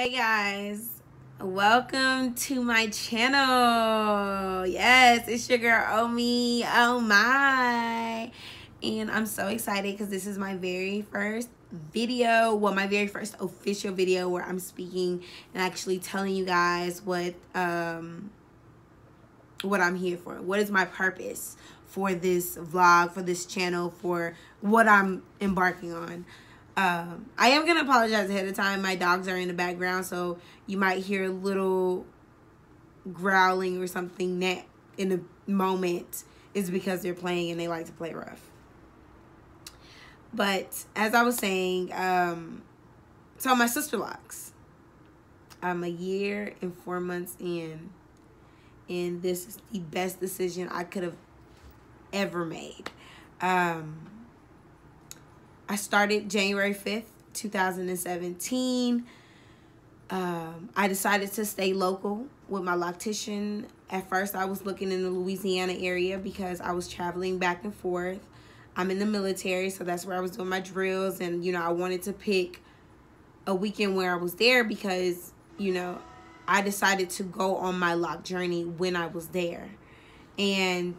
Hey guys, welcome to my channel. Yes, it's your girl Omi. Oh my. And I'm so excited because this is my very first video, well, my very first official video where I'm speaking and actually telling you guys what I'm here for. What is my purpose for this vlog, for this channel, for what I'm embarking on. I am going to apologize ahead of time. My dogs are in the background, so you might hear a little growling or something that in the moment is because they're playing and they like to play rough. But as I was saying, so my Sisterlocks, I'm a year and 4 months in, and this is the best decision I could have ever made. I started January 5th, 2017. I decided to stay local with my loctician. At first, I was looking in the Louisiana area because I was traveling back and forth. I'm in the military, so that's where I was doing my drills. And, you know, I wanted to pick a weekend where I was there because, you know, I decided to go on my lock journey when I was there. And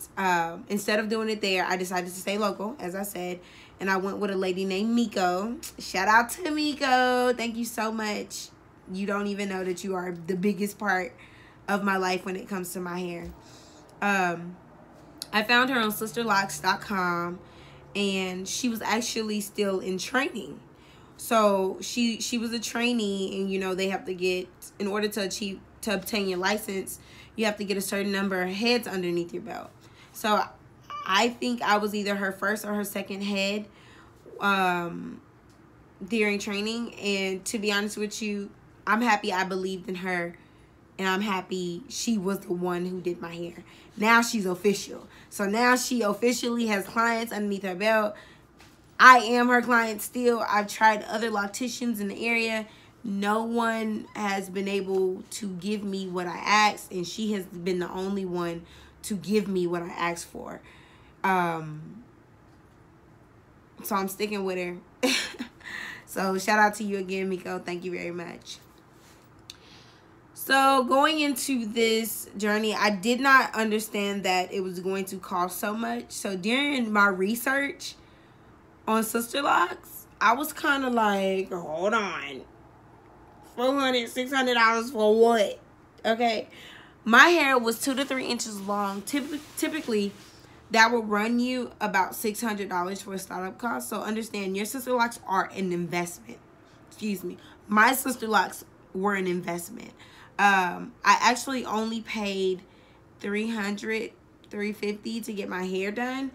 instead of doing it there, I decided to stay local, as I said. And I went with a lady named Miko. Shout out to Miko. Thank you so much. You don't even know that you are the biggest part of my life when it comes to my hair. I found her on sisterlocks.com, and she was actually still in training. So she was a trainee, and you know they have to get, in order to obtain your license, you have to get a certain number of heads underneath your belt. So I think I was either her first or her second head during training. And to be honest with you, I'm happy I believed in her, and I'm happy she was the one who did my hair. Now she's official. So now she officially has clients underneath her belt. I am her client still. I've tried other locticians in the area. No one has been able to give me what I asked, and she has been the only one to give me what I asked for. So I'm sticking with her. So shout out to you again, Miko. Thank you very much. So going into this journey, I did not understand that it was going to cost so much. So during my research on Sisterlocks, I was kind of like, hold on. $400, $600 for what? Okay. My hair was 2 to 3 inches long. Typically, that will run you about $600 for a startup cost. So understand, your Sisterlocks are an investment. Excuse me. My Sisterlocks were an investment. I actually only paid $300, $350 to get my hair done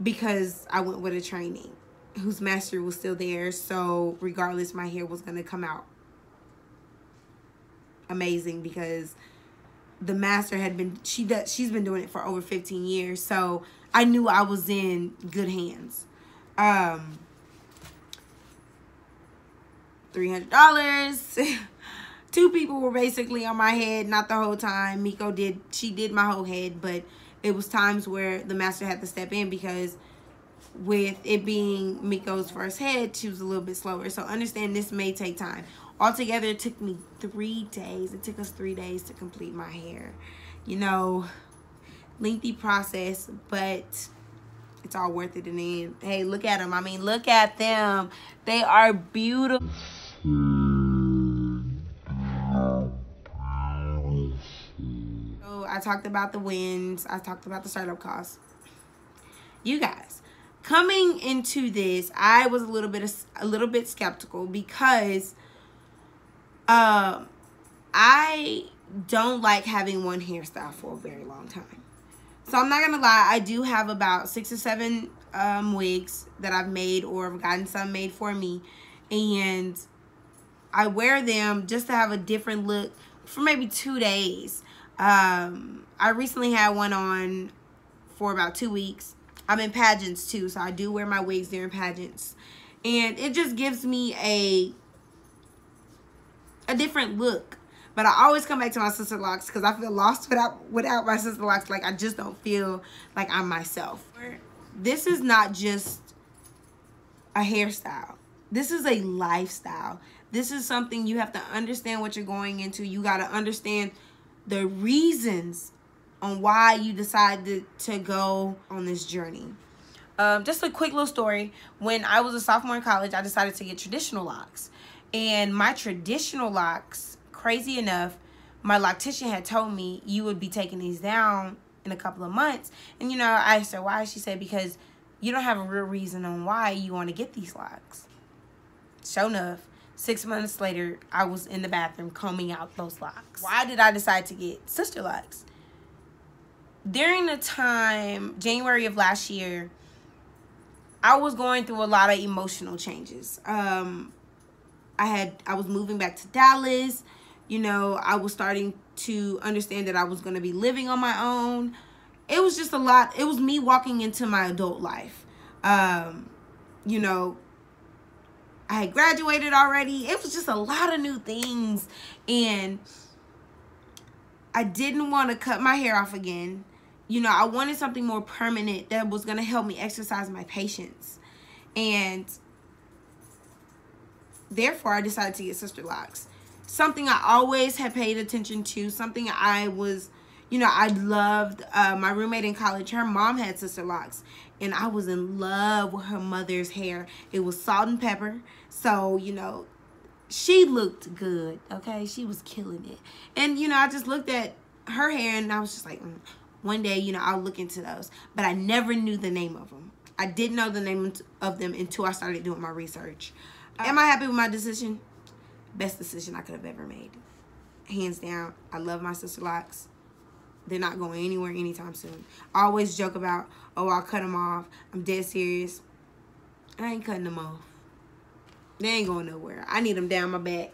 because I went with a trainee whose master was still there. So regardless, my hair was going to come out amazing because the master had been, she's been doing it for over 15 years. So I knew I was in good hands. $300. 2 people were basically on my head, not the whole time. Miko she did my whole head, but it was times where the master had to step in because with it being Miko's first head, she was a little bit slower. So understand, this may take time. Altogether, it took me 3 days. It took us 3 days to complete my hair. You know, lengthy process, but it's all worth it in the end. Hey, look at them. I mean, look at them. They are beautiful. So I talked about the wins. I talked about the startup costs. You guys, coming into this, I was a little bit skeptical because I don't like having one hairstyle for a very long time. So I'm not gonna lie, I do have about 6 or 7 wigs that I've made or have gotten some made for me, and I wear them just to have a different look for maybe 2 days. I recently had one on for about 2 weeks. I'm in pageants too, so I do wear my wigs during pageants, and it just gives me a different look. But I always come back to my Sisterlocks because I feel lost without my Sisterlocks. Like, I just don't feel like I'm myself. This is not just a hairstyle. This is a lifestyle. This is something you have to understand what you're going into. You got to understand the reasons on why you decided to go on this journey. Just a quick little story. When I was a sophomore in college, I decided to get traditional locks. And my traditional locks, crazy enough, my loctician had told me you would be taking these down in a couple of months. And, you know, I asked her why. She said, because you don't have a real reason on why you want to get these locks. Sure enough, 6 months later, I was in the bathroom combing out those locks. Why did I decide to get Sisterlocks? During the time, January of last year, I was going through a lot of emotional changes. I was moving back to Dallas. You know, I was starting to understand that I was going to be living on my own. It was just a lot. It was me walking into my adult life. You know, I had graduated already. It was just a lot of new things. And I didn't want to cut my hair off again. You know, I wanted something more permanent that was going to help me exercise my patience. And therefore, I decided to get Sisterlocks. Something I always had paid attention to. Something I was, you know, I loved. My roommate in college, her mom had Sisterlocks. And I was in love with her mother's hair. It was salt and pepper. So, you know, she looked good, okay? She was killing it. And, you know, I just looked at her hair and I was just like, one day, you know, I'll look into those. But I never knew the name of them. I didn't know the name of them until I started doing my research. Am I happy with my decision? Best decision I could have ever made. Hands down, I love my Sisterlocks. They're not going anywhere anytime soon. I always joke about, oh, I'll cut them off. I'm dead serious. I ain't cutting them off. They ain't going nowhere. I need them down my back.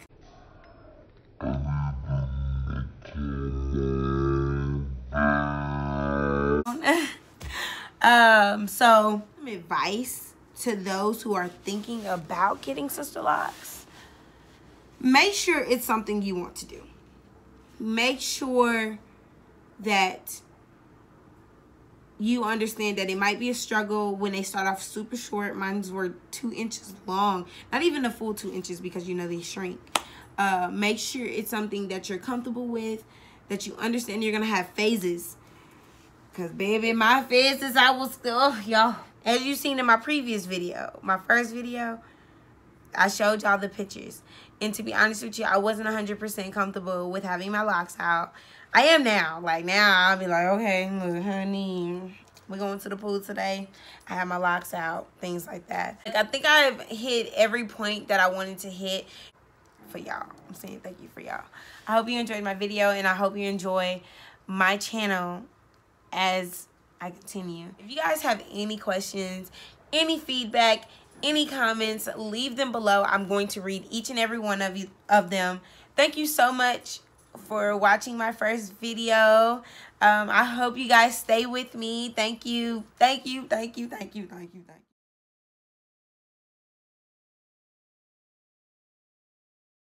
So some advice to those who are thinking about getting Sisterlocks. Make sure it's something you want to do. Make sure that you understand that it might be a struggle when they start off super short. Mine were 2 inches long. Not even a full 2 inches because, you know, they shrink. Make sure it's something that you're comfortable with, that you understand you're going to have phases. Because, baby, my phases, I was still, y'all. As you seen in my previous video, my first video, I showed y'all the pictures. And to be honest with you, I wasn't 100% comfortable with having my locks out. I am now. Like, now I'll be like, okay, look, honey, we're going to the pool today. I have my locks out, things like that. Like, I think I've hit every point that I wanted to hit for y'all. I'm saying thank you for y'all. I hope you enjoyed my video, and I hope you enjoy my channel as I continue. If you guys have any questions, any feedback, any comments, leave them below. I'm going to read each and every one of them. Thank you so much for watching my first video. I hope you guys stay with me. Thank you. Thank you. Thank you. Thank you. Thank you. Thank you.